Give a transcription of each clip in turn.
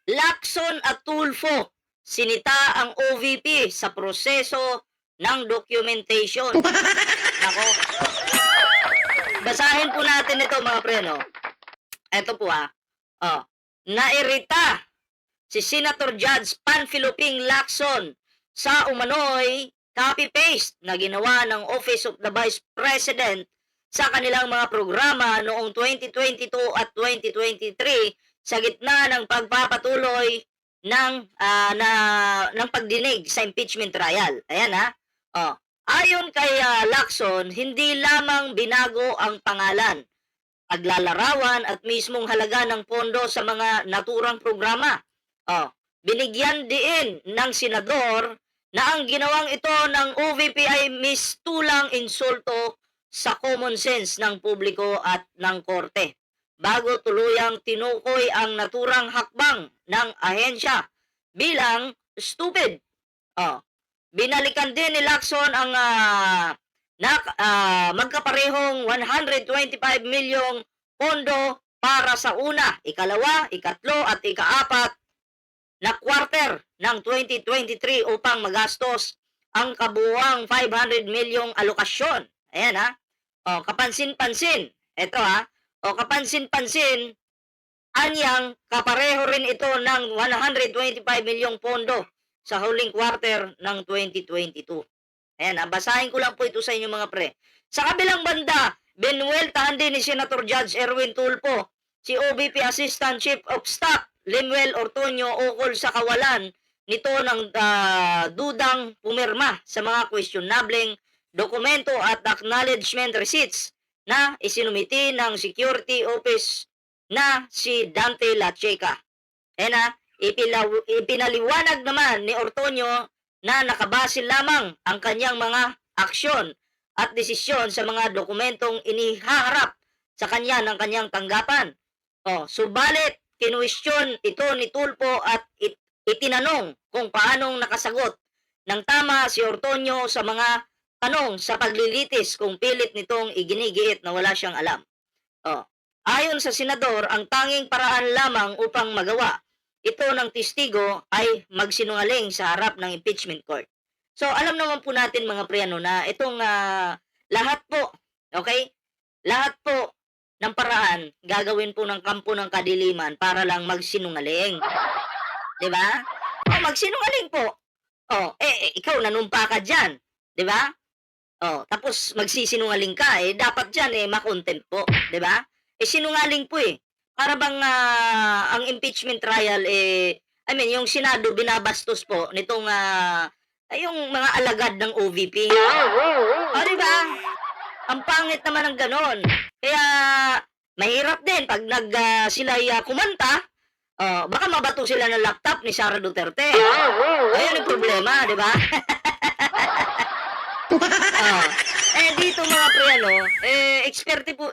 Lacson at Tulfo, sinita ang OVP sa proseso ng documentation. Nako, basahin po natin ito mga pre, no? Ito po Oh, nairita si Senator Judge Panfilo Ping Lacson sa umano'y copy-paste na ginawa ng Office of the Vice President sa kanilang mga programa noong 2022 at 2023 sa gitna ng pagpapatuloy ng pagdinig sa impeachment trial. Ayan Ayon kay Lacson, hindi lamang binago ang pangalan, paglalarawan at mismong halaga ng pondo sa mga naturang programa. Binigyan din ng senador na ang ginawang ito ng OVP ay mistulang insulto sa common sense ng publiko at ng korte, bago tuluyang tinukoy ang naturang hakbang ng ahensya bilang stupid. Binalikan din ni Lacson ang magkaparehong 125 milyong pondo para sa una, ikalawa, ikatlo at ikaapat na quarter ng 2023 upang magastos ang kabuuang 500 milyong alokasyon. Ayan kapansin-pansin. Ito kapansin-pansin, anyang kapareho rin ito ng 125 milyong pondo sa huling quarter ng 2022. Ayan, basahin ko lang po ito sa inyo mga pre. Sa kabilang banda, binuweltahan din ni Senator Judge Erwin Tulfo si OVP Assistant Chief of Staff Lemuel Ortuño ukol sa kawalan nito ng dudang pumirma sa mga questionableng dokumento at acknowledgement receipts na isinumiti ng Security Office na si Dante Lacheca. Ipinaliwanag naman ni Ortuño na nakabase lamang ang kanyang mga aksyon at desisyon sa mga dokumentong inihaharap sa kanya ng kanyang tanggapan. Subalit, kinuwestiyon ito ni Tulfo at itinanong kung paanong nakasagot ng tama si Ortuño sa mga tanong sa paglilitis kung pilit nitong iginigiit na wala siyang alam. Ayon sa senador, ang tanging paraan lamang upang magawa ito ng testigo ay magsinungaling sa harap ng impeachment court. So, alam naman po natin mga priyano na itong lahat po, okay? Lahat po ng paraan gagawin po ng kampo ng kadiliman para lang magsinungaling. 'Di ba? Magsinungaling po. Ikaw nanumpa ka diyan, 'di ba? Tapos magsisinungaling ka dapat diyan ma-contempt po, 'di ba? Sinungaling po para bang ang impeachment trial yung Senado binabastos po nitong yung mga alagad ng OVP. Di ba? Ang pangit naman ng ganon. Kaya mahirap din pag sila'y kumanta, baka mabato sila ng laptop ni Sara Duterte. Ayun ang problema, di ba? Dito mga pre, experte po,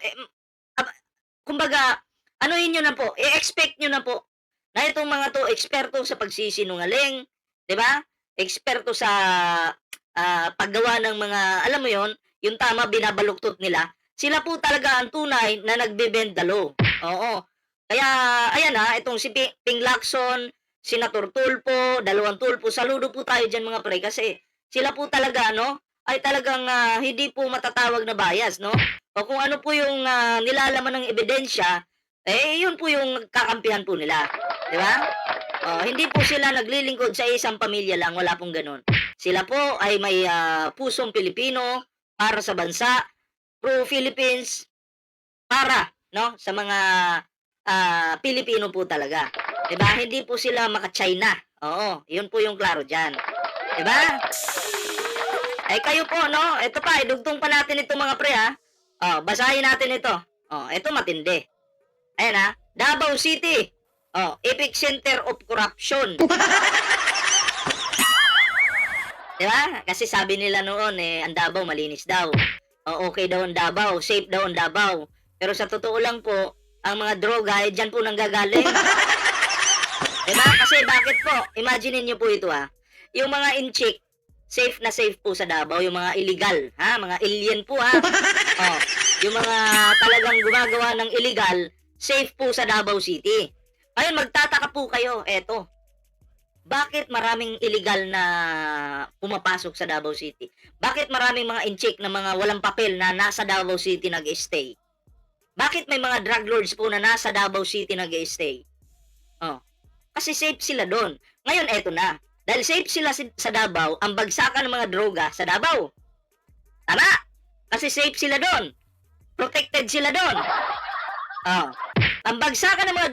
kumbaga, anuhin nyo na po, i-expect nyo na po na itong mga to, eksperto sa pagsisinungaling, di ba? Eksperto sa paggawa ng mga, alam mo yon, yung tama binabaluktot nila. Sila po talaga ang tunay na nagbe-bend the law. Oo. Kaya, ayan itong si Ping Lacson, Senator Tulfo, dalawang Tulfo, saludo po tayo dyan mga pre, kasi sila po talaga, ay talagang hindi po matatawag na bias, O kung ano po yung nilalaman ng ebidensya, yun po yung kakampihan po nila. Di ba? Hindi po sila naglilingkod sa isang pamilya lang, wala pong ganun. Sila po ay may pusong Pilipino para sa bansa, pro-Philippines, para sa mga Pilipino po talaga. Di ba? Hindi po sila maka-China. Oo, yun po yung klaro dyan. Di ba? Kayo po, ito pa, idugtong pa natin ito mga pre, basahin natin ito. Ito matindi. Ayan Davao City. Epicenter of corruption. Diba? Kasi sabi nila noon ang Davao malinis daw. Okay daw ang Davao, safe daw ang Davao. Pero sa totoo lang po, ang mga droga dyan po nanggagaling. Diba? Kasi bakit po? Imagine niyo po ito Yung mga inchik, safe na safe po sa Davao, yung mga illegal, mga alien po yung mga talagang gumagawa ng illegal, safe po sa Davao City. Ngayon magtataka po kayo, eto. Bakit maraming illegal na pumapasok sa Davao City? Bakit maraming mga incheck na mga walang papel na nasa Davao City nag-stay? Bakit may mga drug lords po na nasa Davao City nag-stay? Oh, kasi safe sila doon. Ngayon, eto na. Dahil safe sila sa Davao, ang bagsakan ng mga droga sa Davao. Tama? Kasi safe sila doon. Protected sila doon. Oh, ang bagsakan ng mga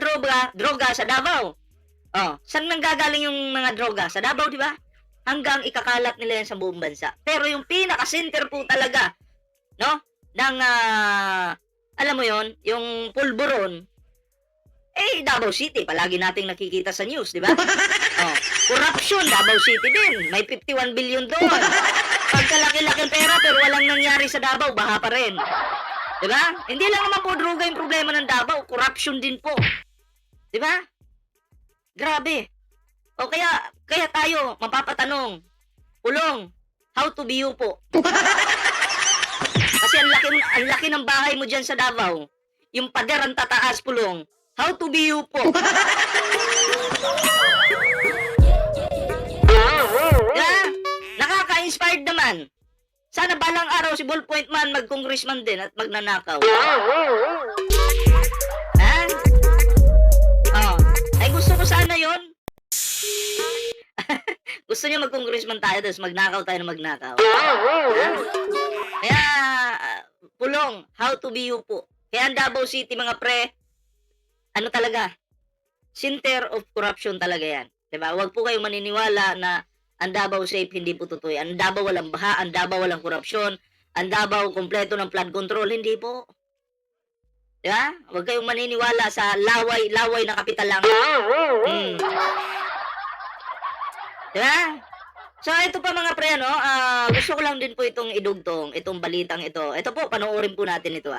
droga sa Davao. Oh, saan nanggagaling yung mga droga? Sa Davao, di ba? Hanggang ikakalat nila yan sa buong bansa. Pero yung pinaka-center po talaga, no? Ng, alam mo yon, yung pulburon, Davao City. Palagi nating nakikita sa news, di ba? Oh, corruption, Davao City din. May 51 billion doon. Pagkalaki-laking pera, pero walang nangyari sa Davao, baha pa rin. Di ba? Hindi lang naman po droga yung problema ng Davao, corruption din po. Di ba? Grabe. O kaya tayo mapapatanong, Pulong, how to be you po? Kasi ang laki ng bahay mo diyan sa Davao. Yung pader ang tataas, Pulong. How to be you po? Diba? Nakaka-inspired naman. Sana balang araw si Ballpoint Man mag-congressman din at magnanakaw. Ha? Oh. Ay gusto ko sana yon. Gusto niya mag-congressman tayo tapos magnakaw tayo na magnakaw. Kaya, Pulong, how to be you po. Kaya ang Davao City mga pre, ano talaga, center of corruption talaga yan. Diba? Huwag po kayong maniniwala na ang Davao safe, hindi po totoo. Ang Davao walang baha, ang Davao walang korupsyon, ang Davao kompleto ng flood control, hindi po. Diba? Huwag kayong maniniwala sa laway na kapital lang. Diba? So, ito pa mga pre, no? Gusto ko lang din po itong idugtong, itong balitang ito. Ito po, panoorin po natin ito,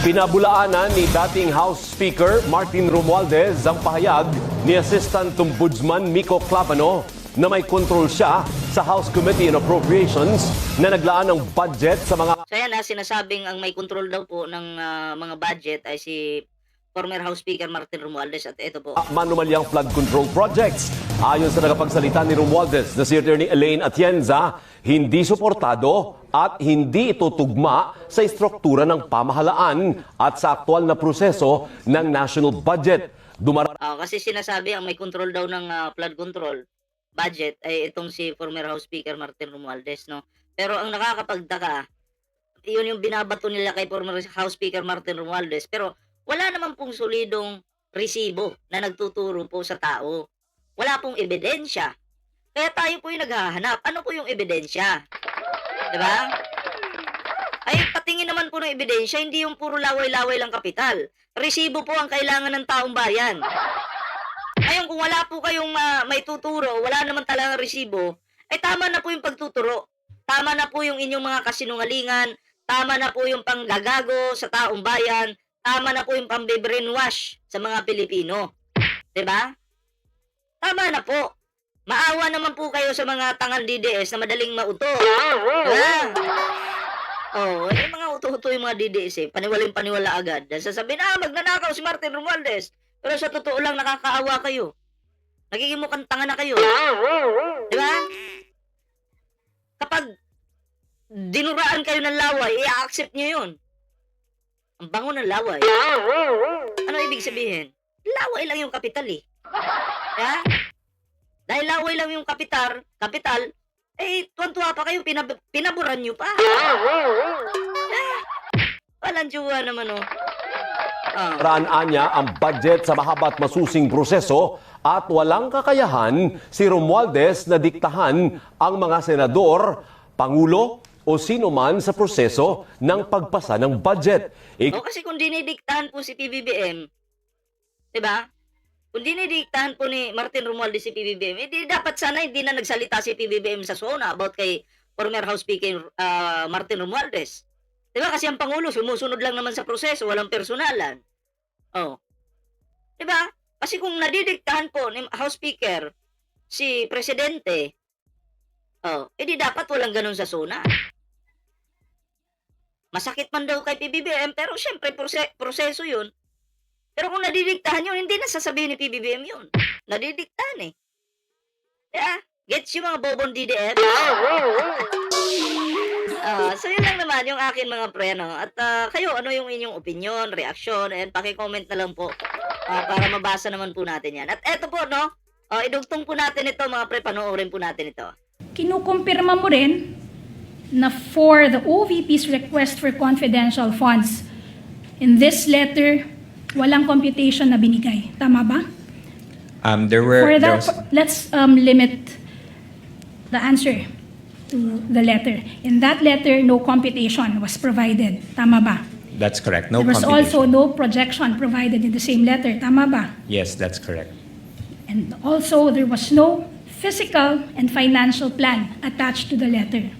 Pinabulaanan ni dating House Speaker Martin Romualdez ang pahayag ni Assistant Ombudsman Miko Clavano na may control siya sa House Committee on Appropriations na naglaan ng budget sa mga... So yan sinasabing ang may control daw po ng mga budget ay si former House Speaker Martin Romualdez at ito po. Manumalyang flood control projects. Ayon sa nagapagsalita ni Romualdez na si Attorney Elaine Atienza, hindi suportado at hindi ito tugma sa istruktura ng pamahalaan at sa aktual na proseso ng national budget. Kasi sinasabi ang may control daw ng flood control budget ay itong si former House Speaker Martin Romualdez, no? Pero ang nakakapagtaka, yun yung binabato nila kay former House Speaker Martin Romualdez, pero wala naman pong solidong resibo na nagtuturo po sa tao. Wala pong ebidensya. Kaya tayo po yung naghahanap. Ano po yung ebidensya? Diba? Ay, patingin naman po ng ebidensya, hindi yung puro laway-laway lang kapital. Resibo po ang kailangan ng taong bayan. Ngayon, kung wala po kayong may tuturo, wala naman talagang resibo, ay tama na po yung pagtuturo. Tama na po yung inyong mga kasinungalingan, tama na po yung panggagago sa taong bayan, tama na po yung pambe-brainwash sa mga Pilipino. Diba? Tama na po. Maawa naman po kayo sa mga tangal DDS na madaling mauto. Diba? Yung mga uto-uto yung mga DDS paniwalang-paniwala agad. Dahil sasabihin, magnanakaw si Martin Romualdez. Pero sa totoo lang, nakakaawa kayo. Nagiging mukhang tanga na kayo. Diba? Kapag dinuraan kayo ng laway, i-accept nyo yun. Ang bango ng laway. Ano ibig sabihin? Laway lang yung kapital Yeah? Dahil laway lang yung kapital, tuwan-tuwa pa kayo, pinaburan nyo pa. Walang juwa naman, Raan niya ang budget sa mahaba at masusing proseso at walang kakayahan si Romualdez na diktahan ang mga senador, pangulo o sino man sa proseso ng pagpasa ng budget. Kasi kung dinidiktahan po si PBBM, diba? Kung dinidiktahan po ni Martin Romualdez si PBBM, dapat sana hindi na nagsalita si PBBM sa SONA about kay former House Speaker Martin Romualdez. Diba? Kasi ang Pangulo sumusunod lang naman sa proseso, walang personalan. Diba? Kasi kung nadidiktahan po ni House Speaker si Presidente, edi dapat walang ganun sa SONA. Masakit man daw kay PBBM, pero syempre proseso yun. Pero kung nadidiktahan yun, hindi na sasabihin ni PBBM yun. Nadidiktahan eh. Kaya, gets yung mga bobong DDF? So yun lang naman yung akin mga pre, no? At kayo, ano yung inyong opinion, reaksyon, and paki-comment na lang po para mabasa naman po natin yan. At eto po, no? Idugtong po natin ito mga pre, panoorin po natin ito. Kinukumpirma mo rin na for the OVP's request for confidential funds, in this letter, walang computation na binigay. Tama ba? For that, let's limit the answer to the letter. In that letter, no computation was provided. Tama ba? That's correct. No There was computation. also no projection provided in the same letter. Tama ba? Yes, that's correct. And also, there was no physical and financial plan attached to the letter.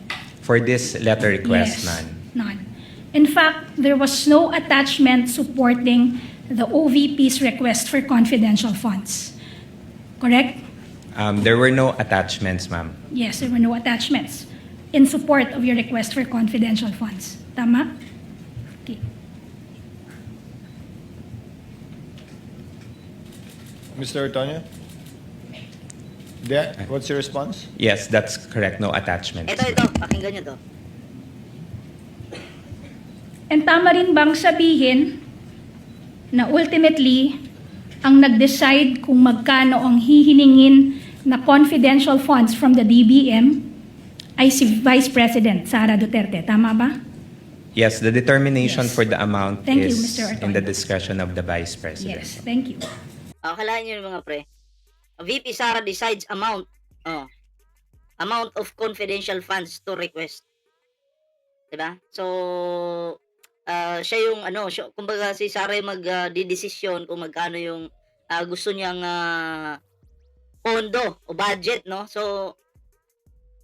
For this letter request, Yes, none. none. In fact, there was no attachment supporting the OVP's request for confidential funds. Correct? There were no attachments, ma'am. Yes, there were no attachments in support of your request for confidential funds. Tama? Okay. Mr. Ortonio? What's your response? Yes, that's correct. No attachments. Ito, pakinggan nyo to. And tama rin bang sabihin na ultimately, ang nag-decide kung magkano ang hihiningin na confidential funds from the DBM ay si Vice President Sara Duterte. Tama ba? Yes, the determination Yes. for the amount Thank you, is Mr. Ortonio. in the discretion of the Vice President. Yes, thank you. Akalaan nyo mga pre. VP Sara decides amount of confidential funds to request. Diba? So, siya yung kumbaga si Sara yung magdidesisyon kung magkano yung gusto niyang pondo o budget, no? So,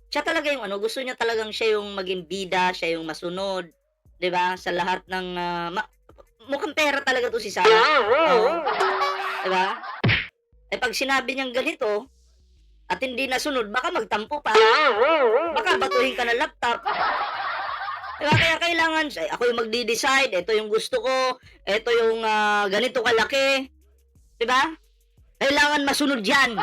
siya talaga yung gusto niya talagang siya yung maging bida, siya yung masunod, 'di ba? Sa lahat ng mukhang pera talaga to si Sara. Oo. 'Di ba? Eh pag sinabi niyang ganito at hindi nasunod, baka magtampo pa. Baka batuhin ka ng laptop. Diba? Kaya kailangan, ako yung magdi-decide, ito yung gusto ko, ito yung ganito kalaki. Diba? Kailangan masunod yan.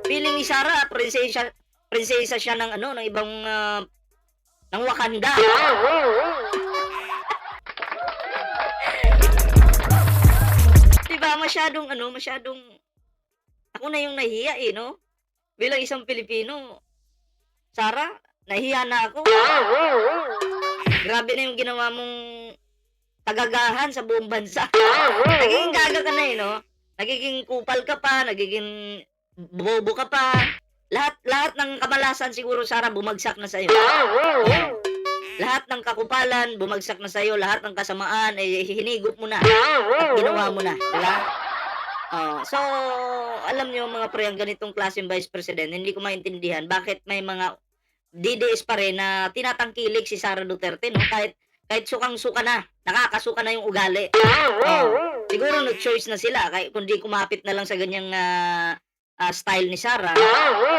Feeling ni Sara, prinsesa siya ng ng ibang ng Wakanda. Diba? Masyadong ako na yung nahiya no? Bilang isang Pilipino. Sara, nahiya na ako. Grabe na yung ginawa mong tagagahan sa buong bansa. Nagiging gaga ka na no? Nagiging kupal ka pa, nagiging bobo ka pa. Lahat ng kamalasan siguro, Sara, bumagsak na sa'yo. Lahat ng kakupalan, bumagsak na sa'yo. Lahat ng kasamaan, hinigop mo na. At ginawa mo na. Diba? So, alam niyo mga pre, ang ganitong klaseng Vice President, hindi ko maintindihan bakit may mga DDS pa rin na tinatangkilik si Sara Duterte, no? Kahit sukang-suka na, nakakasuka na yung ugali. Siguro no choice na sila, kundi kumapit na lang sa ganyang style ni Sara.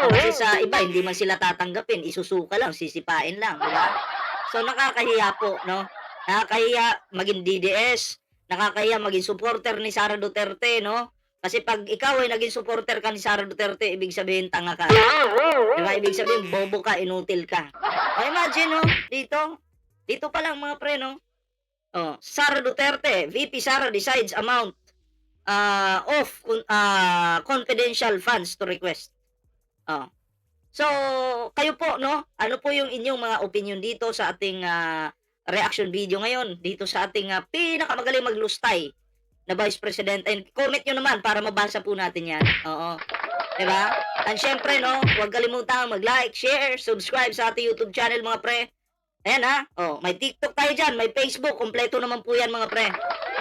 Kasi sa iba, hindi man sila tatanggapin, isusuka lang, sisipain lang, di ba? So, nakakahiya po, no? Nakakahiya maging DDS, nakakahiya maging supporter ni Sara Duterte, no? Kasi pag ikaw ay naging supporter ka ni Sara Duterte, ibig sabihin tanga ka. Diba? Ibig sabihin bobo ka, inutil ka. Imagine, no? Dito pa lang mga pre, no? Sara Duterte, VP Sara decides amount of confidential funds to request. So, kayo po, no? Ano po yung inyong mga opinion dito sa ating reaction video ngayon? Dito sa ating pinakamagaling maglustay na Vice President. And comment nyo naman para mabasa po natin yan. Oo. Diba? And syempre, no? Huwag kalimutang mag-like, share, subscribe sa ating YouTube channel, mga pre. Ayan may TikTok tayo dyan, may Facebook, kompleto naman po yan mga pre.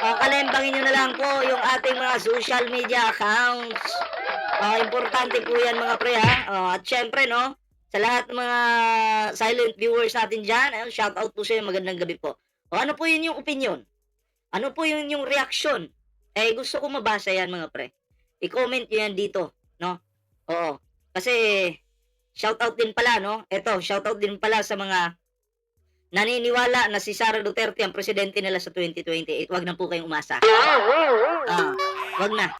Kalembangin nyo na lang po yung ating mga social media accounts. Importante po yan mga pre at syempre no, sa lahat ng mga silent viewers natin dyan, shout out po sa inyo, magandang gabi po. Ano po yun yung opinion? Ano po yun yung reaction? Gusto ko mabasa yan mga pre. I-comment nyo yan dito, no? Oo. Kasi shout out din pala, no? Shout out din pala sa mga naniniwala na si Sara Duterte ang presidente nila sa 2028, wag na po kayong umasa. Wag na.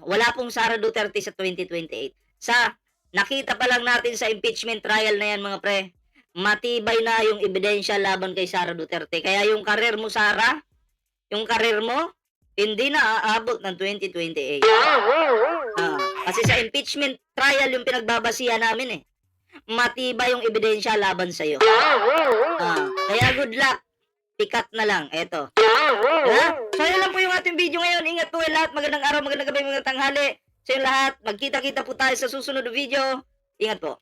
Wala pong Sara Duterte sa 2028. Nakita pa lang natin sa impeachment trial na yan, mga pre, matibay na yung ebidensya laban kay Sara Duterte. Kaya yung karir mo, Sara, yung karir mo, hindi na aabot ng 2028. Kasi sa impeachment trial yung pinagbabasihan namin eh. Matibay yung ebidensya laban sa'yo. Kaya good luck. Pikat na lang. Eto. So yun lang po yung ating video ngayon. Ingat po lahat. Magandang araw, magandang gabi, magandang tanghali. Sa yung lahat, magkita-kita po tayo sa susunod na video. Ingat po.